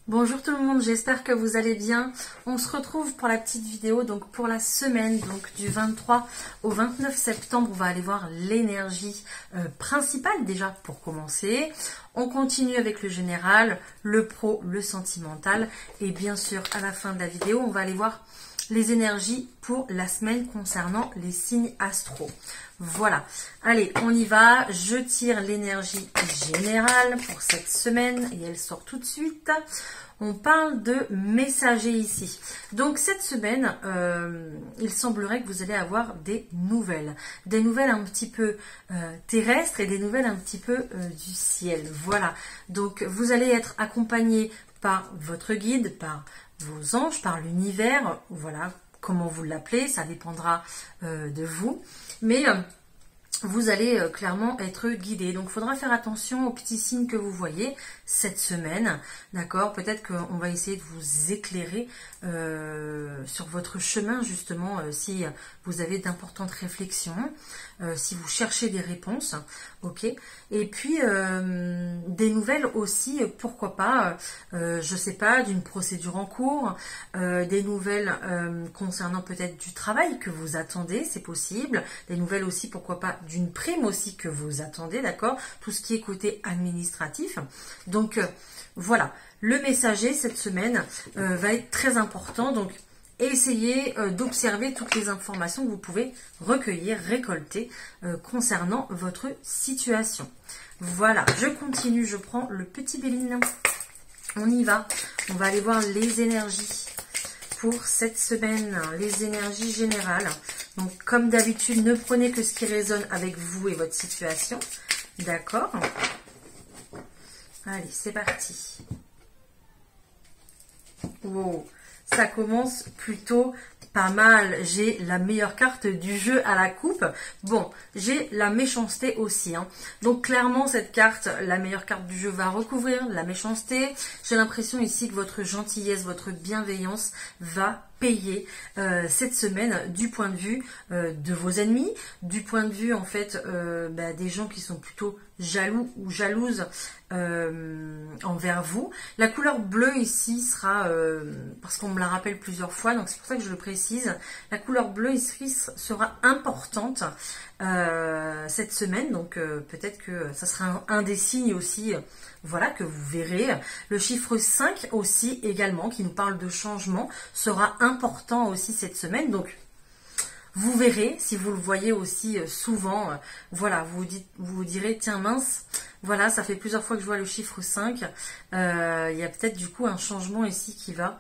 Bonjour tout le monde, j'espère que vous allez bien. On se retrouve pour la petite vidéo, donc pour la semaine donc du 23 au 29 septembre. On va aller voir l'énergie principale déjà pour commencer. On continue avec le général, le pro, le sentimental. Et bien sûr, à la fin de la vidéo, on va aller voir les énergies pour la semaine concernant les signes astro. Voilà, allez, on y va. Je tire l'énergie générale pour cette semaine et elle sort tout de suite. On parle de messager ici. Donc cette semaine, il semblerait que vous allez avoir des nouvelles un petit peu terrestres et des nouvelles un petit peu du ciel. Voilà, donc vous allez être accompagné par votre guide, par vos anges, par l'univers, voilà, comment vous l'appelez, ça dépendra de vous, mais vous allez clairement être guidé. Donc il faudra faire attention aux petits signes que vous voyez cette semaine, d'accord? Peut-être qu'on va essayer de vous éclairer sur votre chemin, justement, si vous avez d'importantes réflexions, si vous cherchez des réponses, ok? Et puis des nouvelles aussi, pourquoi pas, je sais pas, d'une procédure en cours, des nouvelles concernant peut-être du travail que vous attendez, c'est possible, des nouvelles aussi, pourquoi pas, d'une prime aussi que vous attendez, d'accord? Tout ce qui est côté administratif. Donc voilà, le messager cette semaine va être très important, donc essayez d'observer toutes les informations que vous pouvez recueillir, récolter concernant votre situation. Voilà, je continue, je prends le petit Béline. On y va, on va aller voir les énergies pour cette semaine, les énergies générales. Donc comme d'habitude, ne prenez que ce qui résonne avec vous et votre situation. D'accord? Allez, c'est parti. Wow, ça commence plutôt pas mal. J'ai la meilleure carte du jeu à la coupe. Bon, j'ai la méchanceté aussi, hein. Donc clairement, cette carte, la meilleure carte du jeu, va recouvrir la méchanceté. J'ai l'impression ici que votre gentillesse, votre bienveillance va payer cette semaine du point de vue de vos ennemis, du point de vue en fait des gens qui sont plutôt jaloux ou jalouses envers vous. La couleur bleue ici sera, parce qu'on me la rappelle plusieurs fois, donc c'est pour ça que je le précise, la couleur bleue ici sera importante cette semaine, donc peut-être que ça sera un des signes aussi, voilà, que vous verrez. Le chiffre 5 aussi également, qui nous parle de changement, sera important aussi cette semaine, donc vous verrez, si vous le voyez aussi souvent, voilà, vous direz, tiens mince, voilà, ça fait plusieurs fois que je vois le chiffre 5, il y a peut-être du coup un changement ici qui va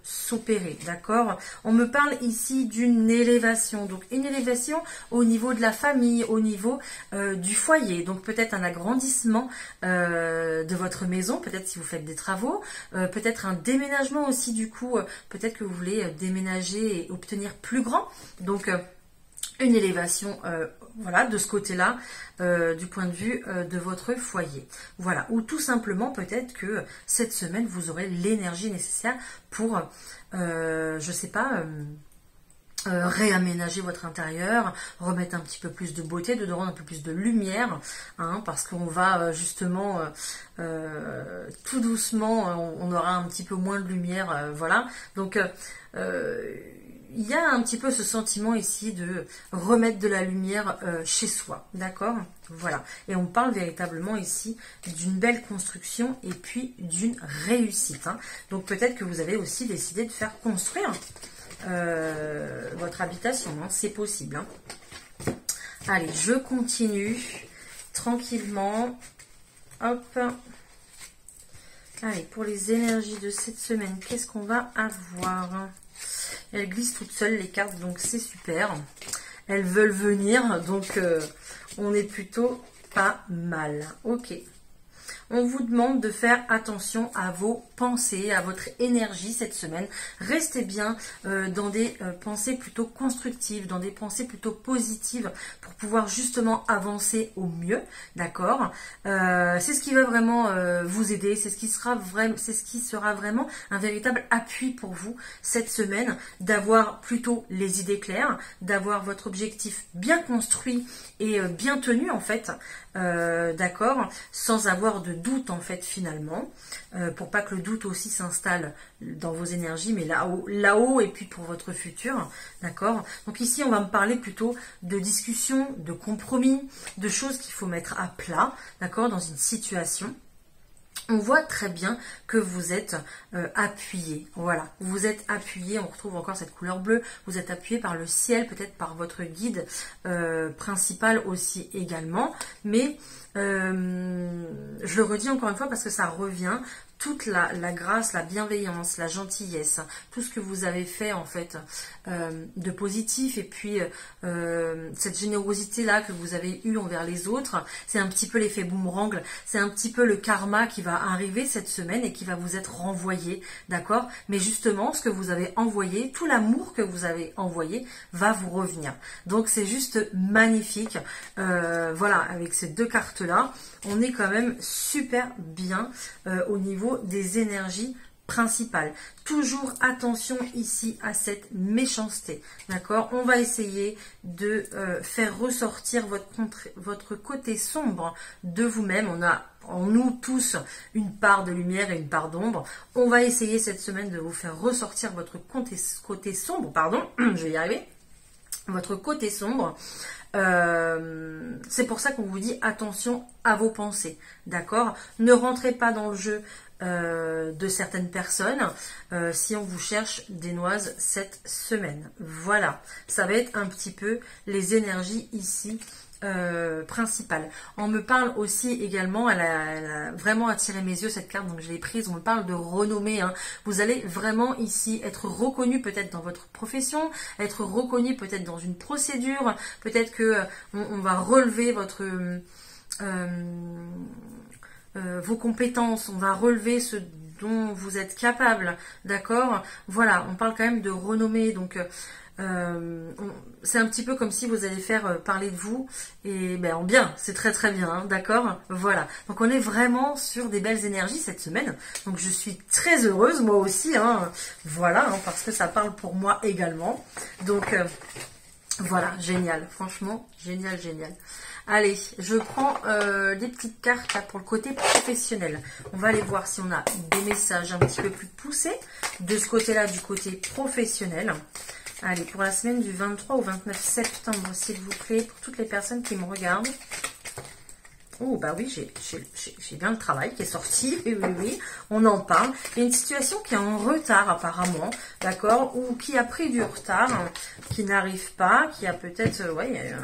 s'opérer, d'accord? On me parle ici d'une élévation, donc une élévation au niveau de la famille, au niveau du foyer, donc peut-être un agrandissement de votre maison, peut-être si vous faites des travaux, peut-être un déménagement aussi du coup, peut-être que vous voulez déménager et obtenir plus grand, donc une élévation voilà, de ce côté-là, du point de vue de votre foyer. Voilà, ou tout simplement peut-être que cette semaine, vous aurez l'énergie nécessaire pour, je sais pas, réaménager votre intérieur, remettre un petit peu plus de beauté, de rendre un peu plus de lumière, hein, parce qu'on va justement tout doucement, on aura un petit peu moins de lumière, voilà. Donc il y a un petit peu ce sentiment ici de remettre de la lumière chez soi, d'accord? Voilà, et on parle véritablement ici d'une belle construction et puis d'une réussite, hein. Donc peut-être que vous avez aussi décidé de faire construire votre habitation, hein. C'est possible, hein. Allez, je continue tranquillement, hop. Allez, pour les énergies de cette semaine, qu'est-ce qu'on va avoir? Elles glissent toutes seules les cartes, donc c'est super. Elles veulent venir, donc on est plutôt pas mal. Ok. On vous demande de faire attention à vos pensées, à votre énergie cette semaine. Restez bien dans des pensées plutôt constructives, dans des pensées plutôt positives pour pouvoir justement avancer au mieux, d'accord? C'est ce qui va vraiment vous aider, c'est ce qui sera vraiment un véritable appui pour vous cette semaine, d'avoir plutôt les idées claires, d'avoir votre objectif bien construit et bien tenu en fait, d'accord, sans avoir de doute en fait finalement, pour pas que le doute aussi s'installe dans vos énergies, mais là-haut et puis pour votre futur, d'accord. Donc ici on va me parler plutôt de discussion, de compromis, de choses qu'il faut mettre à plat, d'accord, dans une situation. On voit très bien que vous êtes appuyé, voilà, vous êtes appuyé, on retrouve encore cette couleur bleue, vous êtes appuyé par le ciel, peut-être par votre guide principal aussi également, mais je le redis encore une fois parce que ça revient, toute la grâce, la bienveillance, la gentillesse, tout ce que vous avez fait en fait de positif, et puis cette générosité-là que vous avez eue envers les autres, c'est un petit peu l'effet boomerang, c'est un petit peu le karma qui va arriver cette semaine et qui va vous être renvoyé, d'accord? Mais justement, ce que vous avez envoyé, tout l'amour que vous avez envoyé va vous revenir. Donc c'est juste magnifique. Voilà, avec ces deux cartes-là, on est quand même super bien au niveau des énergies principales. Toujours attention ici à cette méchanceté, d'accord? On va essayer de faire ressortir votre côté sombre de vous-même. On a en nous tous une part de lumière et une part d'ombre. On va essayer cette semaine de vous faire ressortir votre côté sombre, pardon, je vais y arriver, votre côté sombre. C'est pour ça qu'on vous dit attention à vos pensées, d'accord? Ne rentrez pas dans le jeu de certaines personnes si on vous cherche des noises cette semaine. Voilà, ça va être un petit peu les énergies ici principales. On me parle aussi également, elle a vraiment attiré mes yeux cette carte, donc je l'ai prise, on me parle de renommée, hein. Vous allez vraiment ici être reconnu peut-être dans votre profession, être reconnu peut-être dans une procédure, peut-être que on va relever vos compétences, on va relever ce dont vous êtes capable, d'accord? Voilà, on parle quand même de renommée, donc c'est un petit peu comme si vous allez faire parler de vous, et ben en bien, c'est très très bien, hein, d'accord? Voilà, donc on est vraiment sur des belles énergies cette semaine, donc je suis très heureuse, moi aussi, hein, voilà, hein, parce que ça parle pour moi également, donc voilà, génial, franchement, génial, génial. Allez, je prends des petites cartes là, pour le côté professionnel. On va aller voir si on a des messages un petit peu plus poussés de ce côté-là, du côté professionnel. Allez, pour la semaine du 23 au 29 septembre, s'il vous plaît, pour toutes les personnes qui me regardent. Oh, bah oui, j'ai bien le travail qui est sorti. Oui, oui, oui, on en parle. Il y a une situation qui est en retard apparemment, d'accord, ou qui a pris du retard, qui n'arrive pas, qui a peut-être, ouais,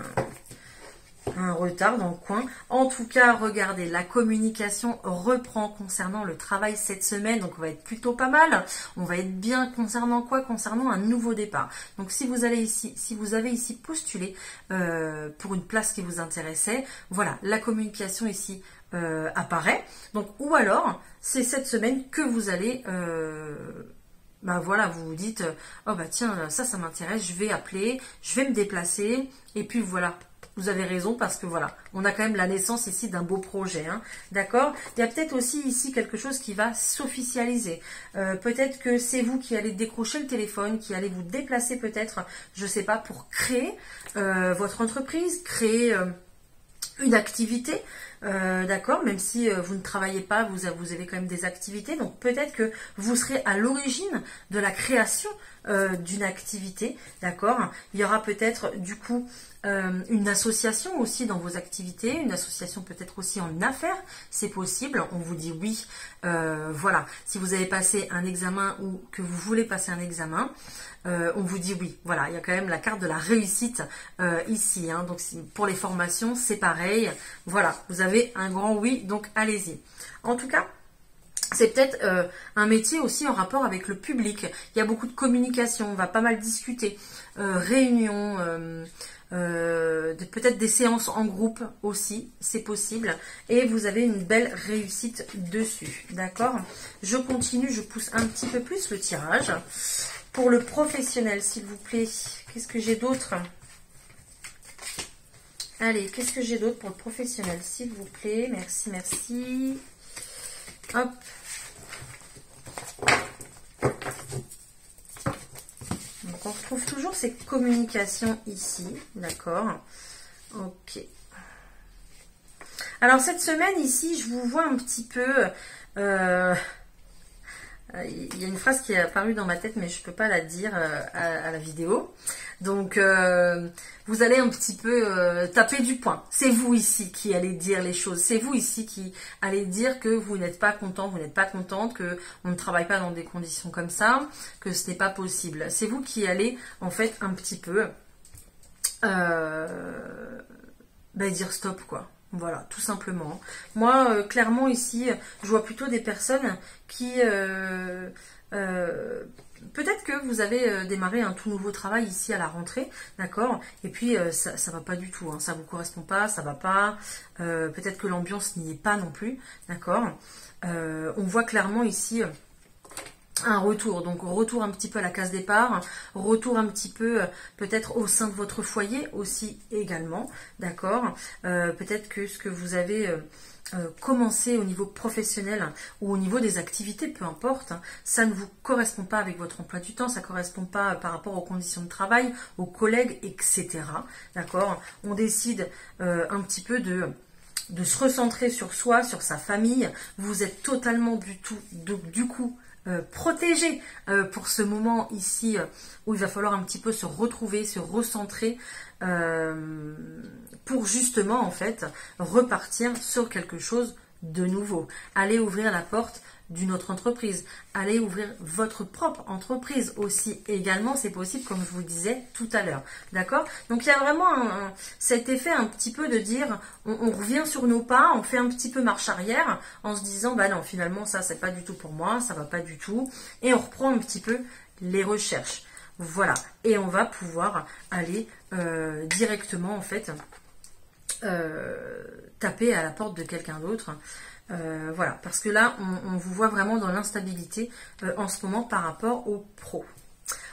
un retard dans le coin. En tout cas, regardez, la communication reprend concernant le travail cette semaine, donc on va être plutôt pas mal. On va être bien concernant quoi? Concernant un nouveau départ. Donc si vous avez ici postulé pour une place qui vous intéressait, voilà, la communication ici apparaît. Donc ou alors c'est cette semaine que vous allez bah voilà, vous vous dites oh bah tiens, ça m'intéresse, je vais appeler, je vais me déplacer, et puis voilà. Vous avez raison parce que voilà, on a quand même la naissance ici d'un beau projet, hein, d'accord? Il y a peut-être aussi ici quelque chose qui va s'officialiser. Peut-être que c'est vous qui allez décrocher le téléphone, qui allez vous déplacer peut-être, je ne sais pas, pour créer votre entreprise, créer une activité, d'accord, même si vous ne travaillez pas, vous avez quand même des activités, donc peut-être que vous serez à l'origine de la création d'une activité, d'accord. Il y aura peut-être du coup une association aussi dans vos activités, une association peut-être aussi en affaires, c'est possible, on vous dit oui, voilà, si vous avez passé un examen ou que vous voulez passer un examen, on vous dit oui, voilà, il y a quand même la carte de la réussite ici, hein, donc pour les formations c'est pareil, voilà, vous avez un grand oui, donc allez-y. En tout cas, c'est peut-être un métier aussi en rapport avec le public, il y a beaucoup de communication, on va pas mal discuter, réunions, peut-être des séances en groupe aussi, c'est possible, et vous avez une belle réussite dessus, d'accord. Je continue, je pousse un petit peu plus le tirage. Pour le professionnel, s'il vous plaît, qu'est-ce que j'ai d'autre? Allez, qu'est-ce que j'ai d'autre pour le professionnel, s'il vous plaît? Merci, merci. Hop. Donc, on retrouve toujours ces communications ici, d'accord? Ok. Alors cette semaine ici, je vous vois un petit peu... il y a une phrase qui est apparue dans ma tête, mais je ne peux pas la dire à la vidéo. Donc, vous allez un petit peu taper du poing. C'est vous ici qui allez dire les choses. C'est vous ici qui allez dire que vous n'êtes pas content, vous n'êtes pas contente, que on ne travaille pas dans des conditions comme ça, que ce n'est pas possible. C'est vous qui allez, en fait, un petit peu dire stop, quoi. Voilà, tout simplement. Moi, clairement, ici, je vois plutôt des personnes qui... peut-être que vous avez démarré un tout nouveau travail ici à la rentrée, d'accord? Et puis, ça ne va pas du tout, hein, ça ne vous correspond pas, ça ne va pas. Peut-être que l'ambiance n'y est pas non plus, d'accord? On voit clairement ici... un retour, donc retour un petit peu à la case départ, retour un petit peu peut-être au sein de votre foyer aussi également, d'accord, peut-être que ce que vous avez commencé au niveau professionnel ou au niveau des activités, peu importe, hein, ça ne vous correspond pas avec votre emploi du temps, ça ne correspond pas par rapport aux conditions de travail, aux collègues, etc. D'accord, on décide un petit peu de se recentrer sur soi, sur sa famille, vous êtes totalement du coup protégé pour ce moment ici où il va falloir un petit peu se retrouver, se recentrer pour justement en fait repartir sur quelque chose de nouveau. Allez ouvrir la porte d'une autre entreprise, allez ouvrir votre propre entreprise aussi également, c'est possible comme je vous disais tout à l'heure, d'accord? Donc il y a vraiment cet effet un petit peu de dire on revient sur nos pas, on fait un petit peu marche arrière en se disant bah non finalement ça c'est pas du tout pour moi, ça va pas du tout, et on reprend un petit peu les recherches, voilà, et on va pouvoir aller directement en fait taper à la porte de quelqu'un d'autre. Voilà, parce que là, on vous voit vraiment dans l'instabilité en ce moment par rapport aux pros.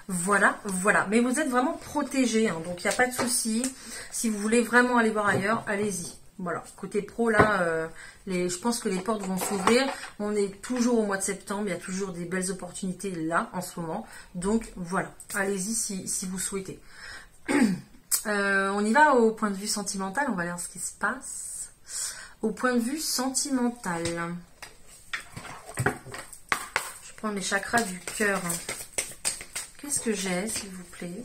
Voilà, voilà. Mais vous êtes vraiment protégé, hein, donc il n'y a pas de souci. Si vous voulez vraiment aller voir ailleurs, allez-y. Voilà, côté pro, là, je pense que les portes vont s'ouvrir. On est toujours au mois de septembre, il y a toujours des belles opportunités là, en ce moment. Donc, voilà, allez-y si vous souhaitez. On y va au point de vue sentimental, on va voir ce qui se passe. Au point de vue sentimental, je prends mes chakras du cœur. Qu'est-ce que j'ai, s'il vous plaît?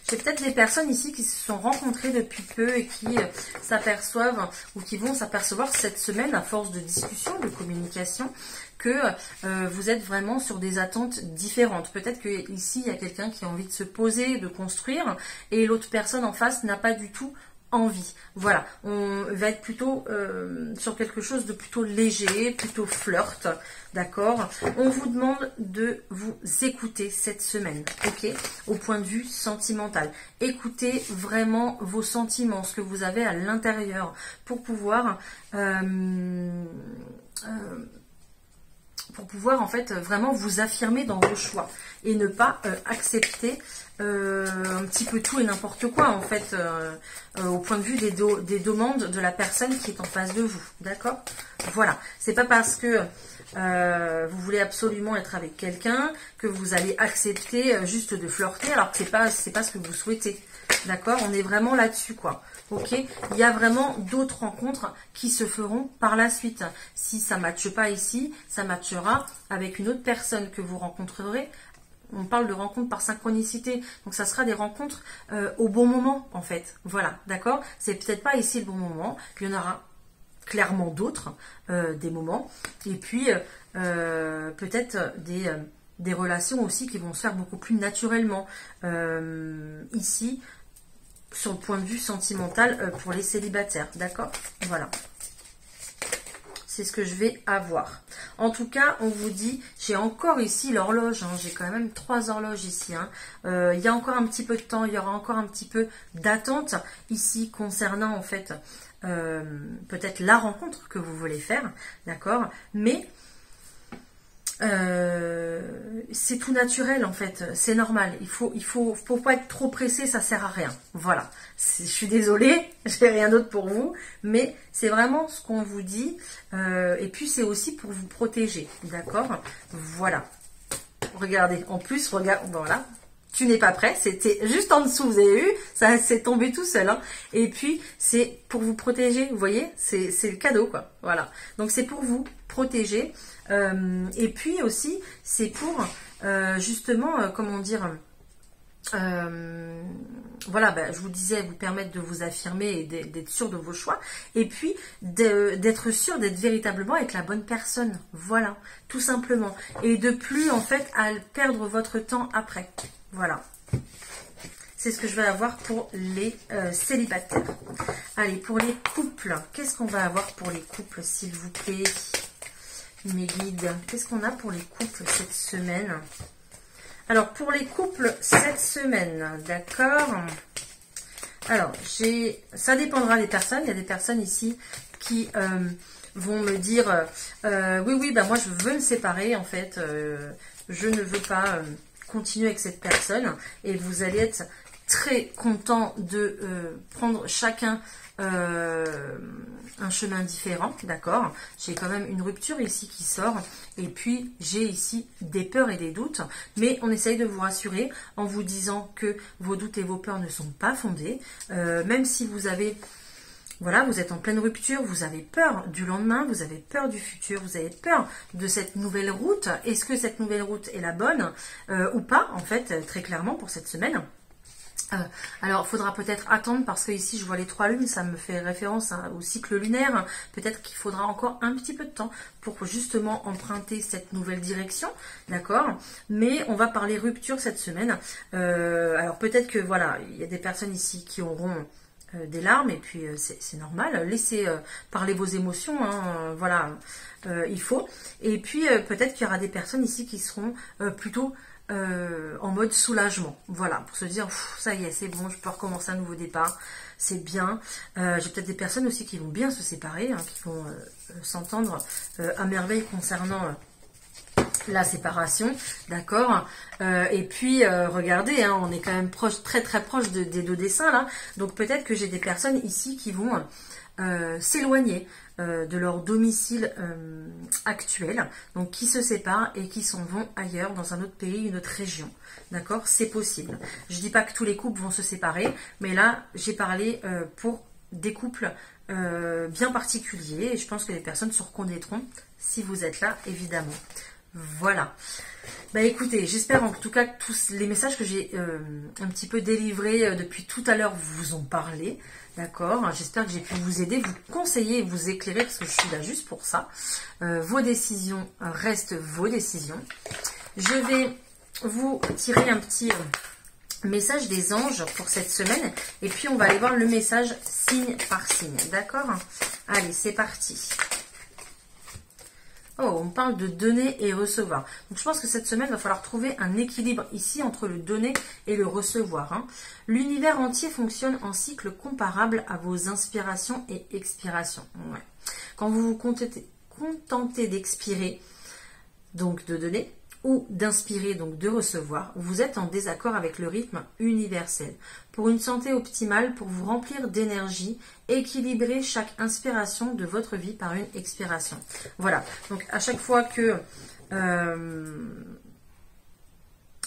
J'ai peut-être des personnes ici qui se sont rencontrées depuis peu et qui s'aperçoivent ou qui vont s'apercevoir cette semaine, à force de discussion, de communication, que vous êtes vraiment sur des attentes différentes. Peut-être que ici il y a quelqu'un qui a envie de se poser, de construire, et l'autre personne en face n'a pas du tout envie. Voilà, on va être plutôt sur quelque chose de plutôt léger, plutôt flirt, d'accord? On vous demande de vous écouter cette semaine, ok? Au point de vue sentimental. Écoutez vraiment vos sentiments, ce que vous avez à l'intérieur, pour pouvoir en fait vraiment vous affirmer dans vos choix et ne pas accepter un petit peu tout et n'importe quoi en fait au point de vue des demandes de la personne qui est en face de vous, d'accord? Voilà, c'est pas parce que vous voulez absolument être avec quelqu'un que vous allez accepter juste de flirter alors que c'est pas ce que vous souhaitez, d'accord? On est vraiment là-dessus, quoi. Ok, il y a vraiment d'autres rencontres qui se feront par la suite. Si ça ne matche pas ici, ça matchera avec une autre personne que vous rencontrerez. On parle de rencontres par synchronicité, donc ça sera des rencontres au bon moment en fait. Voilà, d'accord? C'est peut-être pas ici le bon moment, il y en aura clairement d'autres, des moments, et puis peut-être des relations aussi qui vont se faire beaucoup plus naturellement. Ici, sur le point de vue sentimental pour les célibataires, d'accord? Voilà. C'est ce que je vais avoir. En tout cas, on vous dit, j'ai encore ici l'horloge, hein, j'ai quand même 3 horloges ici. Hein. Il y a encore un petit peu de temps, il y aura encore un petit peu d'attente ici concernant en fait peut-être la rencontre que vous voulez faire, d'accord? Mais c'est tout naturel en fait, c'est normal, il faut pas être trop pressé, ça sert à rien, voilà, je suis désolée, j'ai rien d'autre pour vous, mais c'est vraiment ce qu'on vous dit, et puis c'est aussi pour vous protéger, d'accord? Voilà, regardez, en plus, regarde, voilà, tu n'es pas prêt, c'était juste en dessous, vous avez vu, ça s'est tombé tout seul, hein. Et puis c'est pour vous protéger, vous voyez, c'est le cadeau, quoi, voilà. Donc c'est pour vous protéger, et puis aussi c'est pour justement, comment dire, voilà, ben, je vous disais, vous permettre de vous affirmer et d'être sûr de vos choix, et puis d'être sûr d'être véritablement avec la bonne personne, voilà, tout simplement, et de plus en fait à perdre votre temps après, voilà. C'est ce que je vais avoir pour les célibataires. Allez, pour les couples, qu'est-ce qu'on va avoir pour les couples, s'il vous plaît, mes guides? Qu'est-ce qu'on a pour les couples cette semaine? Alors, pour les couples cette semaine, d'accord. Alors, ça dépendra des personnes. Il y a des personnes ici qui vont me dire oui, bah moi je veux me séparer en fait. Je ne veux pas continuer avec cette personne. Et vous allez être très content de prendre chacun un chemin différent, d'accord. J'ai quand même une rupture ici qui sort, et puis j'ai ici des peurs et des doutes, mais on essaye de vous rassurer en vous disant que vos doutes et vos peurs ne sont pas fondés, même si vous avez, voilà, vous êtes en pleine rupture, vous avez peur du lendemain, vous avez peur du futur, vous avez peur de cette nouvelle route. Est-ce que cette nouvelle route est la bonne ou pas, en fait, très clairement pour cette semaine? Alors, il faudra peut-être attendre parce que ici, je vois les 3 lunes, ça me fait référence au cycle lunaire. Peut-être qu'il faudra encore un petit peu de temps pour justement emprunter cette nouvelle direction, d'accord? Mais on va parler rupture cette semaine. Alors, peut-être que, voilà, il y a des personnes ici qui auront des larmes, et puis c'est normal. Laissez parler vos émotions, hein, voilà, il faut. Et puis, peut-être qu'il y aura des personnes ici qui seront plutôt en mode soulagement, voilà, pour se dire ça y est, c'est bon, je peux recommencer un nouveau départ, c'est bien. J'ai peut-être des personnes aussi qui vont bien se séparer, hein, qui vont s'entendre à merveille concernant la séparation, d'accord. Et puis regardez, hein, on est quand même proche, très très proche des 2 dessins là, donc peut-être que j'ai des personnes ici qui vont s'éloigner de leur domicile actuel, donc qui se séparent et qui s'en vont ailleurs, dans un autre pays, une autre région, d'accord, c'est possible. Je dis pas que tous les couples vont se séparer, mais là j'ai parlé pour des couples bien particuliers, et je pense que les personnes se reconnaîtront si vous êtes là, évidemment. Voilà. Bah écoutez, j'espère en tout cas que tous les messages que j'ai un petit peu délivrés depuis tout à l'heure vous ont parlé. D'accord, j'espère que j'ai pu vous aider, vous conseiller et vous éclairer, parce que je suis là juste pour ça. Vos décisions restent vos décisions. Je vais vous tirer un petit message des anges pour cette semaine, et puis on va aller voir le message signe par signe. D'accord? Allez, c'est parti. Oh, on parle de donner et recevoir. Donc, je pense que cette semaine, il va falloir trouver un équilibre ici entre le donner et le recevoir, hein. L'univers entier fonctionne en cycle comparable à vos inspirations et expirations. Ouais. Quand vous vous contentez d'expirer, donc de donner, ou d'inspirer, donc de recevoir, vous êtes en désaccord avec le rythme universel. Pour une santé optimale, pour vous remplir d'énergie, équilibrez chaque inspiration de votre vie par une expiration. Voilà, donc à chaque fois que...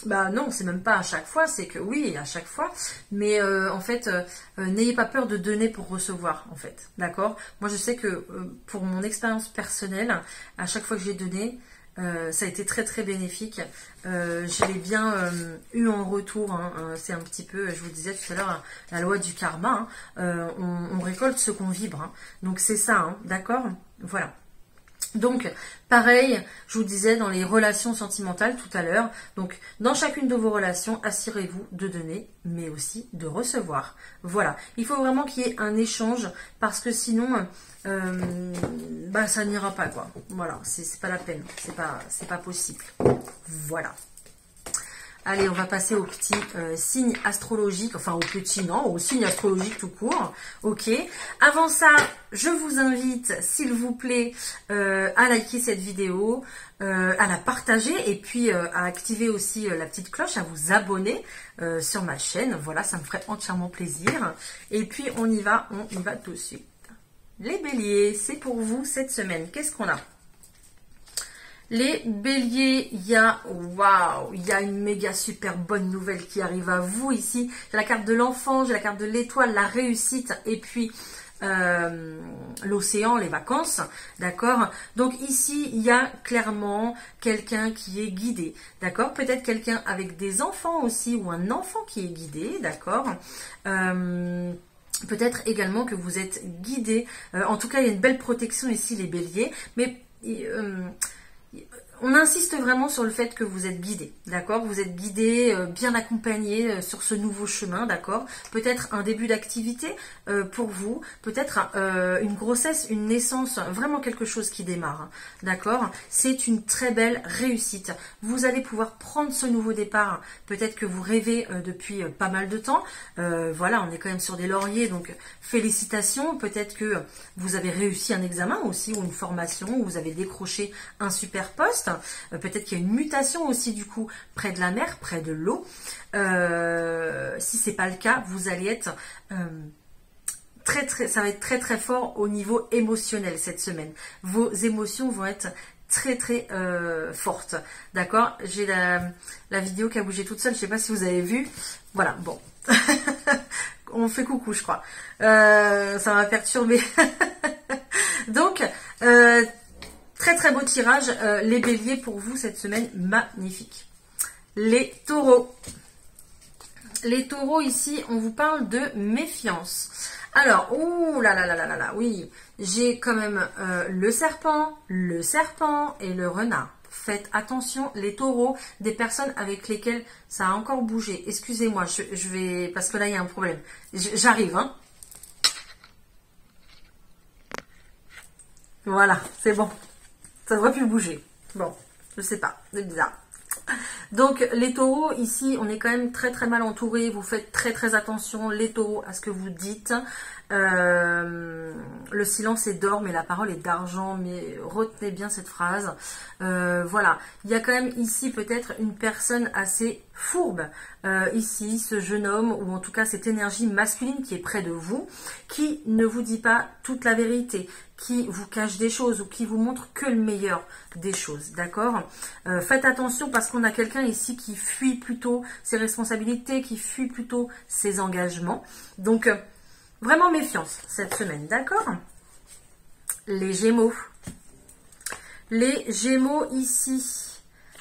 bah non, c'est même pas à chaque fois, c'est que oui, à chaque fois, mais en fait, n'ayez pas peur de donner pour recevoir, en fait, d'accord? Moi, je sais que pour mon expérience personnelle, à chaque fois que j'ai donné, ça a été très très bénéfique. Je l'ai bien eu en retour, hein. C'est un petit peu, je vous disais tout à l'heure, la loi du karma, hein. On récolte ce qu'on vibre, hein. Donc c'est ça, hein, d'accord? Voilà. Donc, pareil, je vous disais dans les relations sentimentales tout à l'heure, donc dans chacune de vos relations, assurez-vous de donner, mais aussi de recevoir. Voilà, il faut vraiment qu'il y ait un échange, parce que sinon, bah, ça n'ira pas, quoi. Voilà, c'est pas la peine, c'est pas possible. Voilà. Allez, on va passer au petit signe astrologique, enfin au petit, non, au signe astrologique tout court. Ok. Avant ça, je vous invite, s'il vous plaît, à liker cette vidéo, à la partager, et puis à activer aussi la petite cloche, à vous abonner sur ma chaîne. Voilà, ça me ferait entièrement plaisir. Et puis on y va tout de suite. Les béliers, c'est pour vous cette semaine. Qu'est-ce qu'on a? Les béliers, il y a, waouh, il y a une méga super bonne nouvelle qui arrive à vous ici. J'ai la carte de l'enfant, j'ai la carte de l'étoile, la réussite et puis l'océan, les vacances, d'accord. Donc ici, il y a clairement quelqu'un qui est guidé, d'accord. Peut-être quelqu'un avec des enfants aussi ou un enfant qui est guidé, d'accord. Peut-être également que vous êtes guidé. En tout cas, il y a une belle protection ici, les béliers, mais on insiste vraiment sur le fait que vous êtes guidé, d'accord. Vous êtes guidé, bien accompagné sur ce nouveau chemin, d'accord. Peut-être un début d'activité pour vous, peut-être une grossesse, une naissance, vraiment quelque chose qui démarre, hein, d'accord. C'est une très belle réussite. Vous allez pouvoir prendre ce nouveau départ, peut-être que vous rêvez depuis pas mal de temps. Voilà, on est quand même sur des lauriers, donc félicitations. Peut-être que vous avez réussi un examen aussi ou une formation, ou vous avez décroché un super poste. Peut-être qu'il y a une mutation aussi du coup près de la mer, près de l'eau. Si c'est pas le cas, vous allez être ça va être très très fort au niveau émotionnel cette semaine. Vos émotions vont être très fortes, d'accord. J'ai la vidéo qui a bougé toute seule, je sais pas si vous avez vu. Voilà, bon. On fait coucou, je crois. Ça m'a perturbé. Donc, très beau tirage, les béliers pour vous cette semaine, magnifique. Les taureaux. Les taureaux ici, on vous parle de méfiance. Alors, ouh là là là là là là, oui, j'ai quand même le serpent et le renard. Faites attention, les taureaux, des personnes avec lesquelles ça a encore bougé. Excusez-moi, je vais, parce que là il y a un problème. J'arrive, hein. Voilà, c'est bon. Ça ne devrait plus bouger. Bon, je sais pas, c'est bizarre. Donc les taureaux, ici, on est quand même très mal entouré. Vous faites très attention, les taureaux, à ce que vous dites. Le silence est d'or, mais la parole est d'argent. Mais retenez bien cette phrase. Voilà, il y a quand même ici peut-être une personne assez fourbe. Ici, ce jeune homme, ou en tout cas cette énergie masculine qui est près de vous, qui ne vous dit pas toute la vérité, qui vous cache des choses ou qui vous montre que le meilleur des choses, d'accord. Faites attention parce qu'on a quelqu'un ici qui fuit plutôt ses responsabilités, qui fuit plutôt ses engagements. Donc, vraiment méfiance cette semaine, d'accord. Les Gémeaux. Les Gémeaux ici,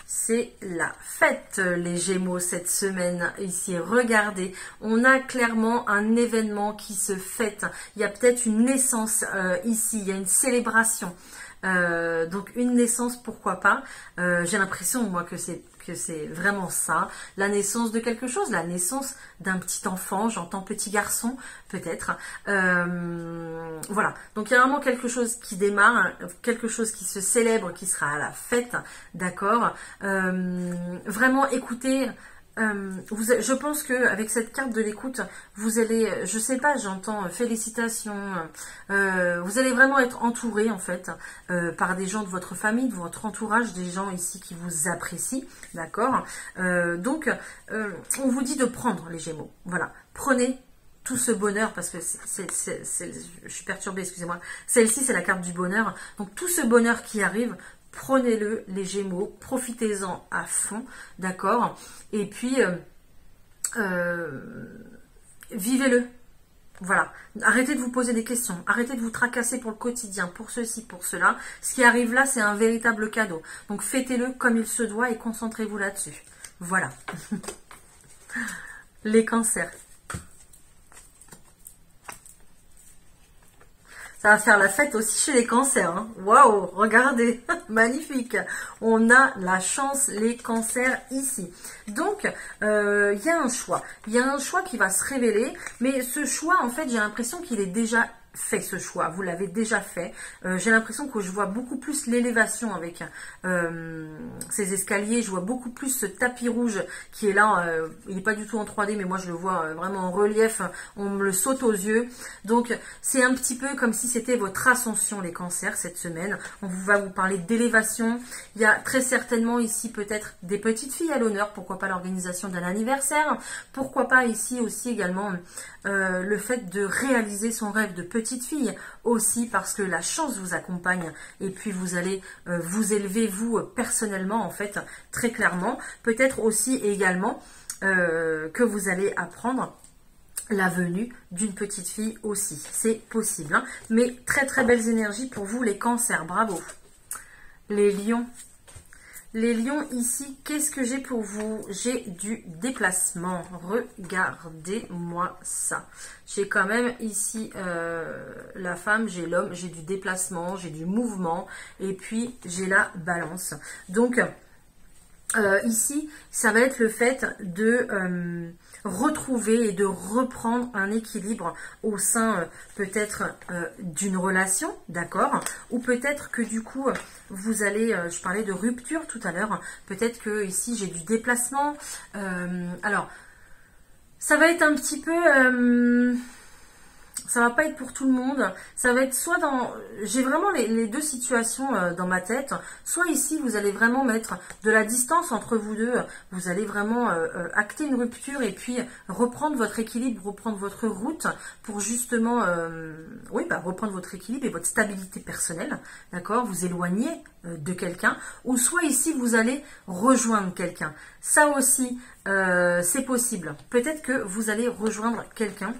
c'est la fête, les Gémeaux, cette semaine. Ici, regardez, on a clairement un événement qui se fête. Il y a peut-être une naissance ici, il y a une célébration. Donc, une naissance, pourquoi pas. J'ai l'impression, moi, que c'est vraiment ça, la naissance de quelque chose, la naissance d'un petit enfant, j'entends petit garçon, peut-être. Voilà, donc il y a vraiment quelque chose qui démarre, quelque chose qui se célèbre, qui sera à la fête, d'accord. Vraiment, écoutez, je pense qu'avec cette carte de l'écoute, vous allez, je sais pas, j'entends félicitations, vous allez vraiment être entouré en fait par des gens de votre famille, de votre entourage, des gens ici qui vous apprécient, d'accord. Donc, on vous dit de prendre les Gémeaux, voilà, prenez tout ce bonheur, parce que je suis perturbée, excusez-moi, celle-ci c'est la carte du bonheur, donc tout ce bonheur qui arrive, prenez-le, les Gémeaux, profitez-en à fond, d'accord. Et puis, vivez-le. Voilà. Arrêtez de vous poser des questions. Arrêtez de vous tracasser pour le quotidien, pour ceci, pour cela. Ce qui arrive là, c'est un véritable cadeau. Donc, fêtez-le comme il se doit et concentrez-vous là-dessus. Voilà. Les cancers. Ça va faire la fête aussi chez les cancers. Hein. Waouh, regardez, magnifique. On a la chance, les cancers ici. Donc, il y a un choix. Il y a un choix qui va se révéler. Mais ce choix, en fait, j'ai l'impression qu'il est déjà fait, ce choix. Vous l'avez déjà fait. J'ai l'impression que je vois beaucoup plus l'élévation avec ces escaliers. Je vois beaucoup plus ce tapis rouge qui est là. Il n'est pas du tout en 3D, mais moi je le vois vraiment en relief. On me le saute aux yeux. Donc c'est un petit peu comme si c'était votre ascension, les cancers, cette semaine. On va vous parler d'élévation. Il y a très certainement ici peut-être des petites filles à l'honneur. Pourquoi pas l'organisation d'un anniversaire. Pourquoi pas ici aussi également le fait de réaliser son rêve de petite fille, aussi parce que la chance vous accompagne et puis vous allez vous élever vous personnellement en fait, très clairement. Peut-être aussi également que vous allez apprendre la venue d'une petite fille aussi, c'est possible, hein. Mais très très belles énergies pour vous les cancers, bravo. Les lions. Les lions ici, qu'est-ce que j'ai pour vous? J'ai du déplacement. Regardez-moi ça. J'ai quand même ici la femme, j'ai l'homme, j'ai du déplacement, j'ai du mouvement et puis j'ai la balance. Donc ici, ça va être le fait de retrouver et de reprendre un équilibre au sein peut-être d'une relation, d'accord? Ou peut-être que du coup, vous allez, je parlais de rupture tout à l'heure, peut-être que ici j'ai du déplacement. Alors, ça va être un petit peu... ça va pas être pour tout le monde, ça va être soit dans... J'ai vraiment les deux situations dans ma tête, soit ici vous allez vraiment mettre de la distance entre vous deux, vous allez vraiment acter une rupture et puis reprendre votre équilibre, reprendre votre route pour justement, oui, reprendre votre équilibre et votre stabilité personnelle, d'accord, vous éloigner de quelqu'un, ou soit ici vous allez rejoindre quelqu'un. Ça aussi, c'est possible. Peut-être que vous allez rejoindre quelqu'un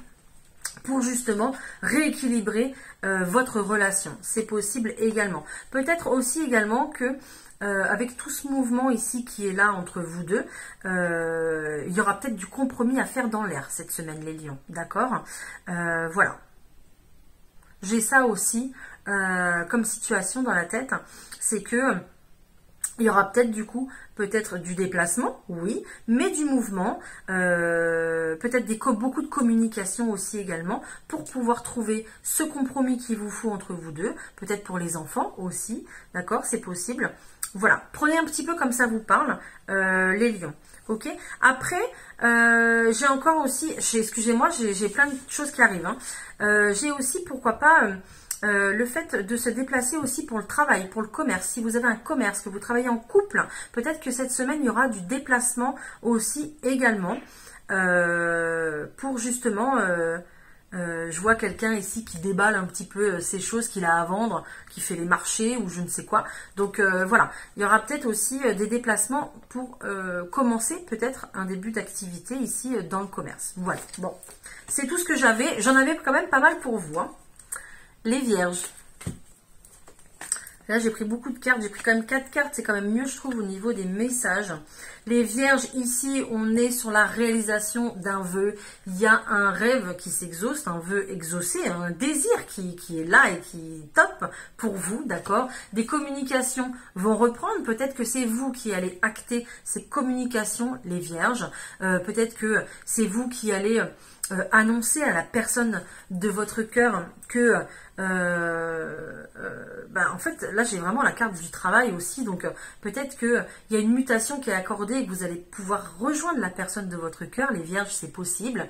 pour justement rééquilibrer votre relation. C'est possible également. Peut-être aussi également que avec tout ce mouvement ici qui est là entre vous deux, il y aura peut-être du compromis à faire dans l'air cette semaine, les lions. D'accord, voilà. J'ai ça aussi comme situation dans la tête. C'est que il y aura peut-être du coup, peut-être du déplacement, oui, mais du mouvement, peut-être beaucoup de communication aussi également, pour pouvoir trouver ce compromis qu'il vous faut entre vous deux, peut-être pour les enfants aussi, d'accord, c'est possible. Voilà, prenez un petit peu comme ça vous parle, les lions, ok. Après, j'ai encore aussi, excusez-moi, j'ai plein de choses qui arrivent, hein. J'ai aussi, pourquoi pas... le fait de se déplacer aussi pour le travail, pour le commerce. Si vous avez un commerce, que vous travaillez en couple, peut-être que cette semaine, il y aura du déplacement aussi également pour justement... je vois quelqu'un ici qui déballe un petit peu ces choses qu'il a à vendre, qui fait les marchés ou je ne sais quoi. Donc voilà, il y aura peut-être aussi des déplacements pour commencer peut-être un début d'activité ici dans le commerce. Voilà, bon, c'est tout ce que j'avais. J'en avais quand même pas mal pour vous, hein. Les vierges. Là, j'ai pris beaucoup de cartes. J'ai pris quand même 4 cartes. C'est quand même mieux, je trouve, au niveau des messages. Les vierges, ici, on est sur la réalisation d'un vœu. Il y a un rêve qui s'exauce, un vœu exaucé, un désir qui est là et qui est top pour vous, d'accord? Des communications vont reprendre. Peut-être que c'est vous qui allez acter ces communications, les vierges. Peut-être que c'est vous qui allez... annoncer à la personne de votre cœur que en fait là j'ai vraiment la carte du travail aussi, donc peut-être que il y a une mutation qui est accordée et que vous allez pouvoir rejoindre la personne de votre cœur, les vierges, c'est possible.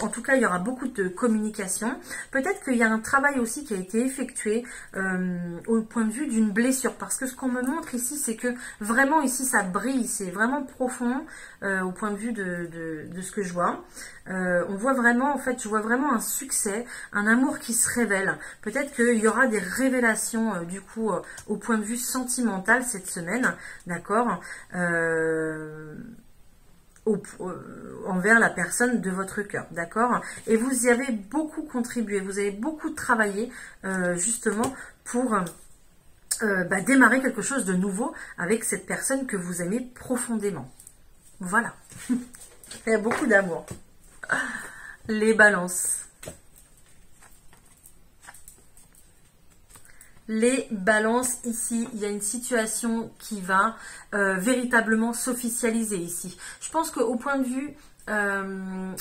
En tout cas il y aura beaucoup de communication. Peut-être qu'il y a un travail aussi qui a été effectué au point de vue d'une blessure, parce que ce qu'on me montre ici c'est que vraiment ici ça brille, c'est vraiment profond au point de vue de ce que je vois. On voit vraiment, en fait, je vois vraiment un succès, un amour qui se révèle. Peut-être qu'il y aura des révélations, du coup, au point de vue sentimental cette semaine, d'accord, envers la personne de votre cœur, d'accord. Et vous y avez beaucoup contribué, vous avez beaucoup travaillé, justement, pour... démarrer quelque chose de nouveau avec cette personne que vous aimez profondément. Voilà. Il y a beaucoup d'amour. Les balances. Les balances, ici, il y a une situation qui va véritablement s'officialiser ici. Je pense qu'au point de vue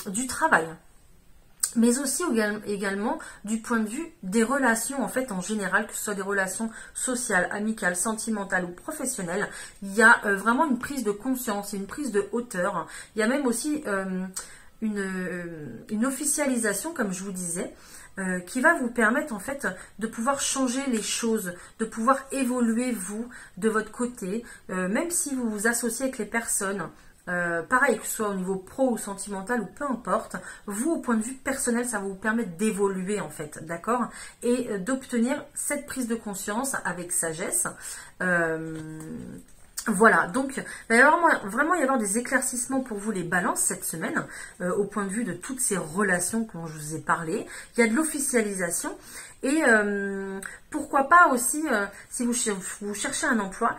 du travail, mais aussi également du point de vue des relations, en fait, en général, que ce soit des relations sociales, amicales, sentimentales ou professionnelles, il y a vraiment une prise de conscience, une prise de hauteur. Il y a même aussi une officialisation, comme je vous disais, qui va vous permettre en fait de pouvoir changer les choses, de pouvoir évoluer vous de votre côté, même si vous vous associez avec les personnes pareil, que ce soit au niveau pro ou sentimental ou peu importe, vous, au point de vue personnel, ça va vous permettre d'évoluer en fait, d'accord? Et d'obtenir cette prise de conscience avec sagesse. Voilà, donc il va y avoir vraiment y avoir des éclaircissements pour vous les balances cette semaine, au point de vue de toutes ces relations dont je vous ai parlé. Il y a de l'officialisation et pourquoi pas aussi, si vous cherchez un emploi,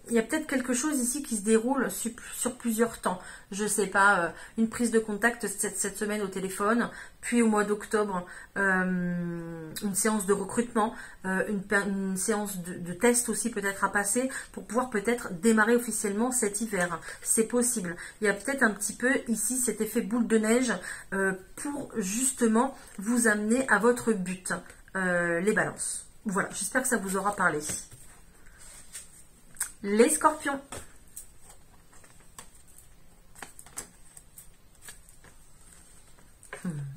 il y a peut-être quelque chose ici qui se déroule sur plusieurs temps. Je ne sais pas, une prise de contact cette semaine au téléphone, puis au mois d'octobre, une séance de recrutement, une séance de test aussi peut-être à passer pour pouvoir peut-être démarrer officiellement cet hiver. C'est possible. Il y a peut-être un petit peu ici cet effet boule de neige pour justement vous amener à votre but, les balances. Voilà, j'espère que ça vous aura parlé. Les scorpions.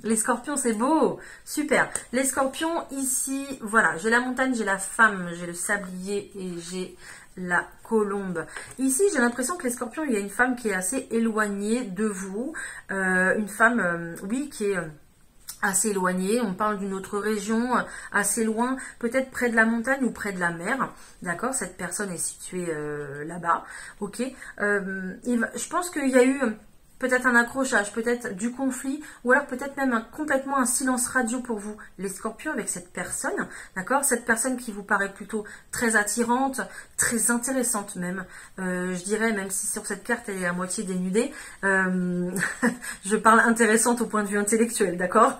Les scorpions, c'est beau. Super. Les scorpions, ici, voilà, j'ai la montagne, j'ai la femme, j'ai le sablier et j'ai la colombe. Ici, j'ai l'impression que les scorpions, il y a une femme qui est assez éloignée de vous. Une femme, oui, qui est assez éloignée. On parle d'une autre région, assez loin, peut-être près de la montagne ou près de la mer. D'accord, cette personne est située là-bas. Ok. Je pense qu'il y a eu peut-être un accrochage, peut-être du conflit, ou alors peut-être même complètement un silence radio pour vous, les scorpions, avec cette personne, d'accord? Cette personne qui vous paraît plutôt très attirante, très intéressante même, je dirais, même si sur cette carte elle est à moitié dénudée, je parle intéressante au point de vue intellectuel, d'accord?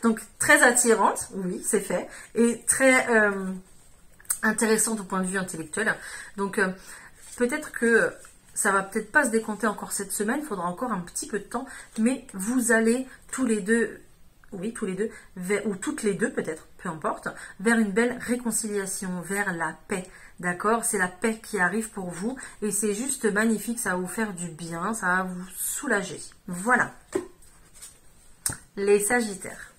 Donc très attirante, oui, c'est fait, et très intéressante au point de vue intellectuel. Donc peut-être que ça va peut-être pas se décompter encore cette semaine, il faudra encore un petit peu de temps, mais vous allez tous les deux, oui, tous les deux, ou toutes les deux peut-être, peu importe, vers une belle réconciliation, vers la paix, d'accord? C'est la paix qui arrive pour vous, et c'est juste magnifique, ça va vous faire du bien, ça va vous soulager. Voilà. Les Sagittaires.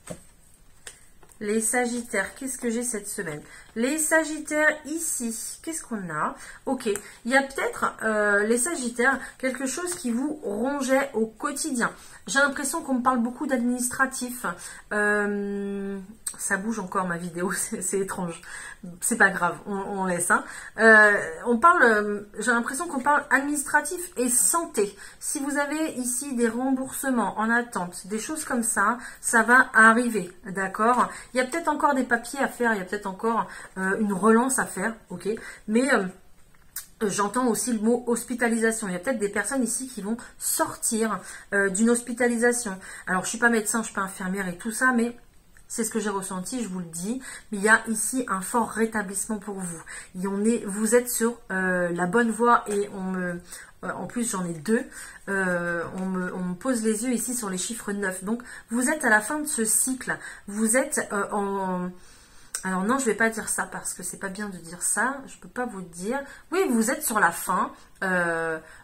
Les Sagittaires, qu'est-ce que j'ai cette semaine? Les Sagittaires, ici, qu'est-ce qu'on a? Ok, il y a peut-être, les Sagittaires, quelque chose qui vous rongeait au quotidien. J'ai l'impression qu'on me parle beaucoup d'administratif. Ça bouge encore ma vidéo, c'est étrange. C'est pas grave, on laisse. Hein. On parle, j'ai l'impression qu'on parle administratif et santé. Si vous avez ici des remboursements en attente, des choses comme ça, ça va arriver, d'accord? Il y a peut-être encore des papiers à faire, il y a peut-être encore une relance à faire, ok? Mais j'entends aussi le mot hospitalisation. Il y a peut-être des personnes ici qui vont sortir d'une hospitalisation. Alors, je ne suis pas médecin, je ne suis pas infirmière et tout ça, mais c'est ce que j'ai ressenti, je vous le dis. Mais il y a ici un fort rétablissement pour vous. Vous êtes sur la bonne voie et en plus, j'en ai deux. On me pose les yeux ici sur les chiffres 9. Donc, vous êtes à la fin de ce cycle. Vous êtes Alors non, je ne vais pas dire ça parce que c'est pas bien de dire ça. Je ne peux pas vous dire. Oui, vous êtes sur la fin.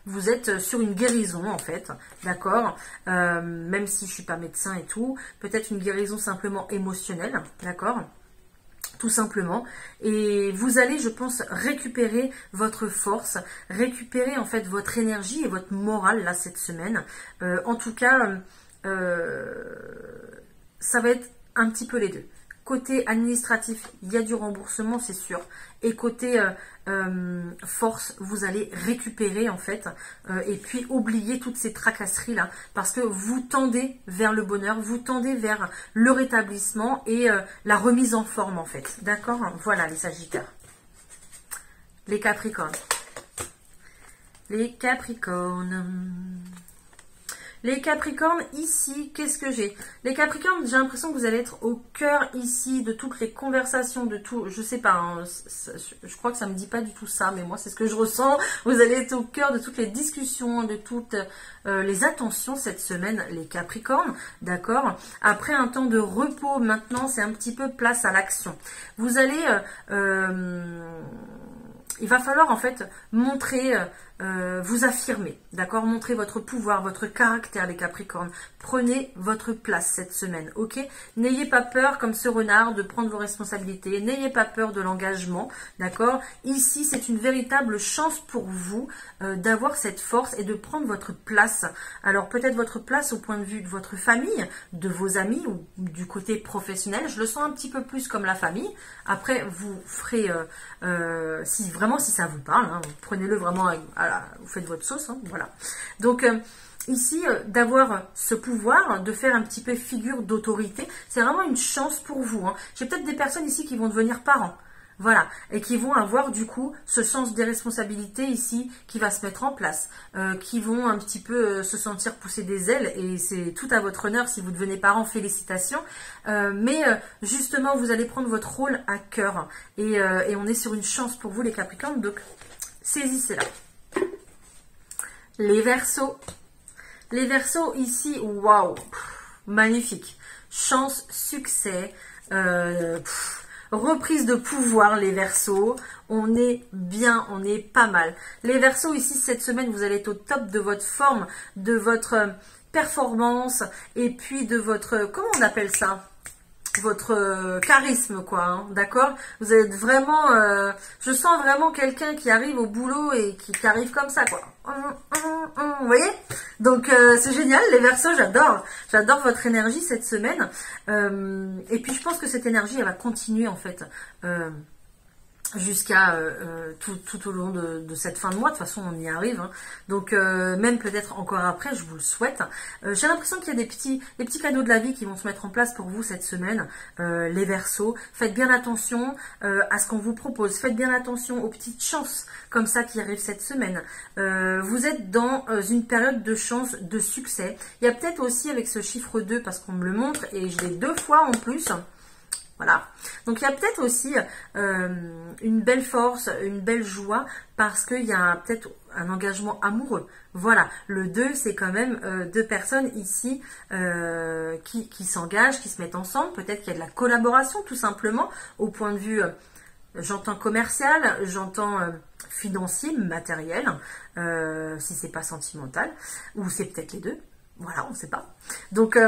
Vous êtes sur une guérison en fait. D'accord, même si je ne suis pas médecin et tout. Peut-être une guérison simplement émotionnelle. D'accord, tout simplement. Et vous allez, je pense, récupérer votre force. Récupérer en fait votre énergie et votre morale là cette semaine. En tout cas, ça va être un petit peu les deux. Côté administratif, il y a du remboursement, c'est sûr. Et côté force, vous allez récupérer en fait. Et puis oublier toutes ces tracasseries là. Parce que vous tendez vers le bonheur, vous tendez vers le rétablissement et la remise en forme en fait. D'accord? Voilà les Sagittaires. Les Capricornes. Les Capricornes. Les Capricornes, ici, qu'est-ce que j'ai? Les Capricornes, j'ai l'impression que vous allez être au cœur ici de toutes les conversations, de tout, je sais pas, hein, je crois que ça me dit pas du tout ça, mais moi c'est ce que je ressens. Vous allez être au cœur de toutes les discussions, de toutes les attentions cette semaine, les Capricornes, d'accord? Après un temps de repos, maintenant c'est un petit peu place à l'action. Vous allez... il va falloir en fait montrer vous affirmer, d'accord? Montrez votre pouvoir, votre caractère, les Capricornes. Prenez votre place cette semaine, ok? N'ayez pas peur, comme ce renard, de prendre vos responsabilités. N'ayez pas peur de l'engagement, d'accord? Ici, c'est une véritable chance pour vous d'avoir cette force et de prendre votre place. Alors, peut-être votre place au point de vue de votre famille, de vos amis ou du côté professionnel. Je le sens un petit peu plus comme la famille. Après, vous ferez, si ça vous parle, hein, prenez-le vraiment, vous faites votre sauce, hein, voilà. Donc, ici, d'avoir ce pouvoir, de faire un petit peu figure d'autorité, c'est vraiment une chance pour vous. Hein. J'ai peut-être des personnes ici qui vont devenir parents. Voilà, et qui vont avoir du coup ce sens des responsabilités ici qui va se mettre en place, qui vont un petit peu se sentir pousser des ailes, et c'est tout à votre honneur si vous devenez parent, félicitations. Mais justement, vous allez prendre votre rôle à cœur, et on est sur une chance pour vous les Capricornes, donc saisissez-la. Les Verseaux. Les Verseaux ici, waouh, magnifique. Chance, succès, reprise de pouvoir les Verseaux, on est bien, on est pas mal. Les Verseaux ici cette semaine, vous allez être au top de votre forme, de votre performance et puis de votre, comment on appelle ça? Votre charisme quoi, hein, d'accord? Vous êtes vraiment, je sens vraiment quelqu'un qui arrive au boulot et qui arrive comme ça quoi. Vous voyez? Donc c'est génial les Verseaux, j'adore votre énergie cette semaine. Et puis je pense que cette énergie elle va continuer en fait jusqu'à tout au long de cette fin de mois. De toute façon on y arrive, hein. Donc même peut-être encore après, je vous le souhaite. J'ai l'impression qu'il y a des petits cadeaux de la vie qui vont se mettre en place pour vous cette semaine, les Verseaux. Faites bien attention à ce qu'on vous propose, faites bien attention aux petites chances comme ça qui arrivent cette semaine. Vous êtes dans une période de chance, de succès. Il y a peut-être aussi avec ce chiffre 2, parce qu'on me le montre et je l'ai 2 fois en plus. Voilà, donc il y a peut-être aussi une belle force, une belle joie, parce qu'il y a peut-être un engagement amoureux. Voilà, le 2, c'est quand même 2 personnes ici qui s'engagent, qui se mettent ensemble. Peut-être qu'il y a de la collaboration tout simplement, au point de vue, j'entends commercial, j'entends financier, matériel, si c'est pas sentimental, ou c'est peut-être les deux. Voilà, on ne sait pas. Donc...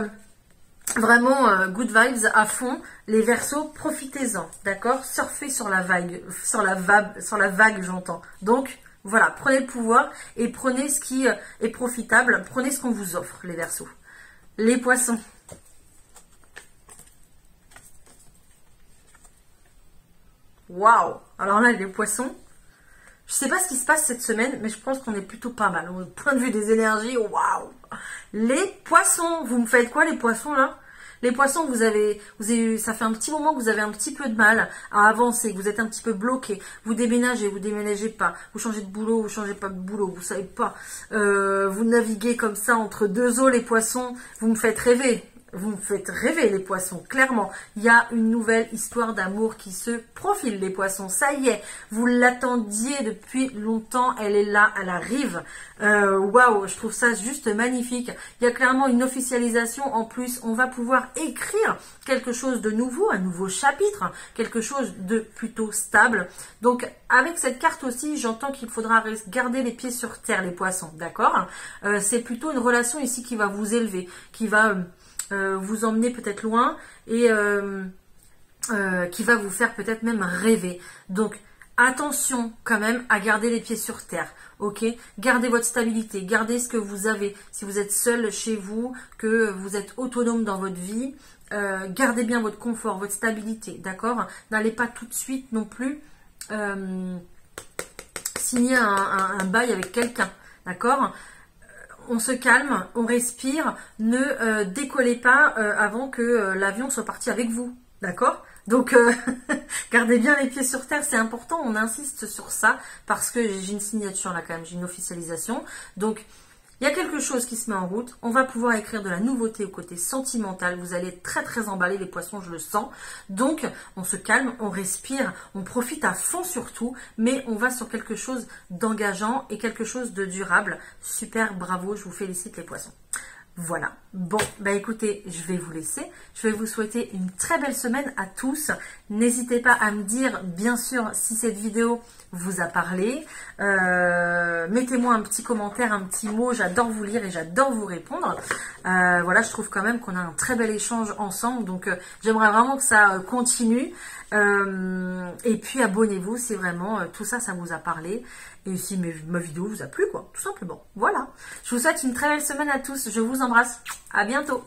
vraiment good vibes à fond, les Verseaux, profitez-en, d'accord? Surfez sur la vague, sur la vague j'entends. Donc voilà, prenez le pouvoir et prenez ce qui est profitable, prenez ce qu'on vous offre les Verseaux. Les Poissons. Waouh! Alors là les Poissons, je sais pas ce qui se passe cette semaine, mais je pense qu'on est plutôt pas mal. Au point de vue des énergies, waouh! Les Poissons, vous me faites quoi les Poissons là? Les Poissons, vous avez ça fait un petit moment que vous avez un petit peu de mal à avancer, que vous êtes un petit peu bloqué. Vous déménagez pas. Vous changez de boulot, vous changez pas de boulot, vous savez pas. Vous naviguez comme ça entre deux eaux les Poissons. Vous me faites rêver. Vous me faites rêver les Poissons, clairement. Il y a une nouvelle histoire d'amour qui se profile les Poissons. Ça y est, vous l'attendiez depuis longtemps, elle est là, elle arrive. Waouh, je trouve ça juste magnifique. Il y a clairement une officialisation. En plus, on va pouvoir écrire quelque chose de nouveau, un nouveau chapitre, quelque chose de plutôt stable. Donc, avec cette carte aussi, j'entends qu'il faudra garder les pieds sur terre les Poissons, d'accord? C'est plutôt une relation ici qui va vous élever, qui va... vous emmener peut-être loin et qui va vous faire peut-être même rêver. Donc, attention quand même à garder les pieds sur terre, ok? Gardez votre stabilité, gardez ce que vous avez. Si vous êtes seul chez vous, que vous êtes autonome dans votre vie, gardez bien votre confort, votre stabilité, d'accord? N'allez pas tout de suite non plus signer un bail avec quelqu'un, d'accord? On se calme, on respire, ne décollez pas avant que l'avion soit parti avec vous, d'accord? Donc, gardez bien les pieds sur terre, c'est important, on insiste sur ça, parce que j'ai une signature là quand même, j'ai une officialisation. Donc, il y a quelque chose qui se met en route, on va pouvoir écrire de la nouveauté au côté sentimental, vous allez être très très emballés les Poissons, je le sens. Donc, on se calme, on respire, on profite à fond surtout, mais on va sur quelque chose d'engageant et quelque chose de durable. Super, bravo, je vous félicite les Poissons. Voilà. Bon, bah écoutez, je vais vous laisser. Je vais vous souhaiter une très belle semaine à tous. N'hésitez pas à me dire, bien sûr, si cette vidéo vous a parlé. Mettez-moi un petit commentaire, un petit mot. J'adore vous lire et j'adore vous répondre. Voilà, je trouve quand même qu'on a un très bel échange ensemble. Donc, j'aimerais vraiment que ça continue. Et puis, abonnez-vous si vraiment tout ça, ça vous a parlé. Et si ma vidéo vous a plu, quoi, tout simplement. Voilà. Je vous souhaite une très belle semaine à tous. Je vous embrasse. À bientôt.